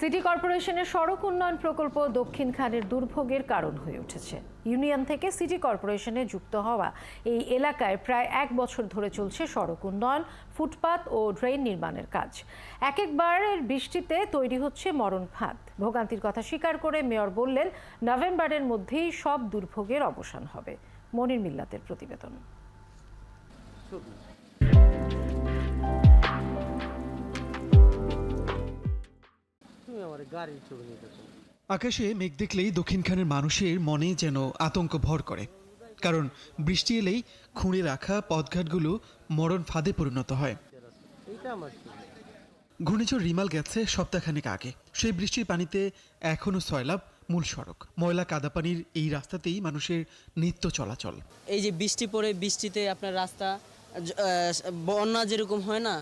City কর্পোরেশনের সড়ক উন্নয়ন প্রকল্প দক্ষিণ খানের দুর্ভোগের কারণ হয়ে উঠেছে। ইউনিয়ন থেকে সিটি কর্পোরেশনে যুক্ত হওয়া এই এলাকায় প্রায় 1 বছর ধরে চলছে সড়ক উন্নয়ন, ফুটপাত ও ড্রেন নির্মাণের কাজ। একবারের বৃষ্টিতে তৈরি হচ্ছে মরণ ফাঁদ। ভোগান্তির কথা স্বীকার করে মেয়র বললেন, নভেম্বরের মধ্যেই সব দুর্ভোগের অবসান হবে। মনির মিল্লাতের প্রতিবেদন। আকাশে মেঘ দেখলেই দক্ষিণখানের মানুষের মনে যেন আতঙ্ক ভর করে, কারণ বৃষ্টি এলেই খুঁড়ে রাখা পথঘাটগুলো মরণ ফাঁদে পরিণত হয়। ঘূর্ণিঝড় রিমাল গেছে সপ্তাহখানেক আগে। সেই বৃষ্টির পানিতে এখনো সয়লাব মূল সড়ক। ময়লা কাদা পানির এই রাস্তাতেই মানুষের নিত্য চলাচল। এই যে বৃষ্টি পড়ে, বৃষ্টিতে আপনার রাস্তা বন্যা যেরকম হয় না,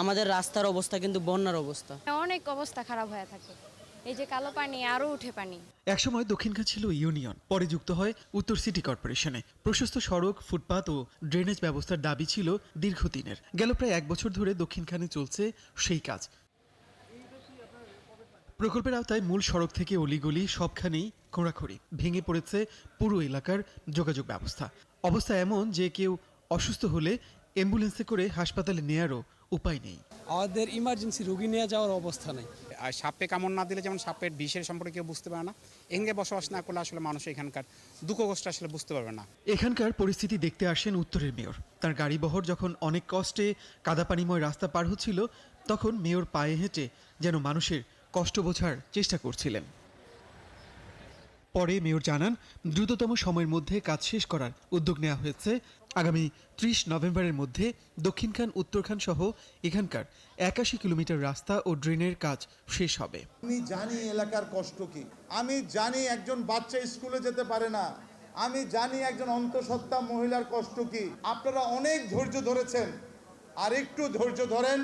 আমাদের রাস্তার অবস্থা কিন্তু বন্যার অবস্থা। অনেক অবস্থা খারাপ হয়ে থাকে। এই যে কালো পানি, আরো উঠে পানি। একসময় দক্ষিণখান ছিল ইউনিয়ন, পরে যুক্ত হয় উত্তর সিটি কর্পোরেশনে। প্রশস্ত সড়ক, ফুটপাত ও ড্রেনেজ ব্যবস্থার দাবি ছিল দীর্ঘদিনের। গেল প্রায় 1 বছর ধরে দক্ষিণখানে চলছে সেই কাজ। প্রকল্পের আওতায় মূল সড়ক থেকে অলিগলি সবখানেই খোঁড়াখড়ি, ভেঙে পড়েছে পুরো এলাকার যোগাযোগ ব্যবস্থা। অবস্থা এমন যে কেউ অসুস্থ হলে অ্যাম্বুলেন্সে করে হাসপাতালে নেয়ারও উপায় নেই। আমাদের ইমার্জেন্সি রোগী নিয়ে যাওয়ার অবস্থা নেই। আর সাপে কামড় না দিলে যেমন সাপের বিষের সম্পর্কে কেউ বুঝতে পারে না, এখানে বসবাস না করলে আসলে মানুষ এখানকার দুঃখ কষ্ট আসলে বুঝতে পারবে না। এখানকার পরিস্থিতি দেখতে আসেন উত্তরের মেয়র। তার গাড়িবহর যখন অনেক কষ্টে কাদাপানিময় রাস্তা পার হচ্ছিল, তখন মেয়র পায়ে হেঁটে যেন মানুষের কষ্ট বোঝার চেষ্টা করছিলেন। পরে মেয়র জানান, দ্রুততম সময়ের মধ্যে কাজ শেষ করার উদ্যোগ নেওয়া হয়েছে। আগামী 30 নভেম্বরের মধ্যে দক্ষিণখান, উত্তরখান সহ এখানকার 81 কিলোমিটার রাস্তা ও ড্রেনের কাজ শেষ হবে। আমি জানি এলাকার কষ্ট কি, আমি জানি একজন বাচ্চা স্কুলে যেতে পারে না, আমি জানি একজন অন্তঃসত্ত্বা মহিলার কষ্ট কি। আপনারা অনেক ধৈর্য ধরেছেন, আর একটু ধৈর্য ধরেন।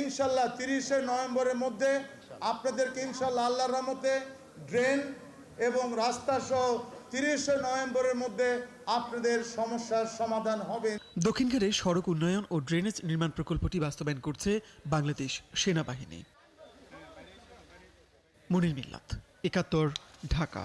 ইনশাল্লাহ 30 নভেম্বরের মধ্যে আপনাদেরকে ইনশাল্লাহ আল্লাহর রহমতে ড্রেন এবং রাস্তা সহ 30 নভেম্বরের মধ্যে আপনাদের সমস্যার সমাধান হবে। দক্ষিণখানের সড়ক উন্নয়ন ও ড্রেনেজ নির্মাণ প্রকল্পটি বাস্তবায়ন করছে বাংলাদেশ সেনাবাহিনী। মনির মিল্লাত, 71, ঢাকা।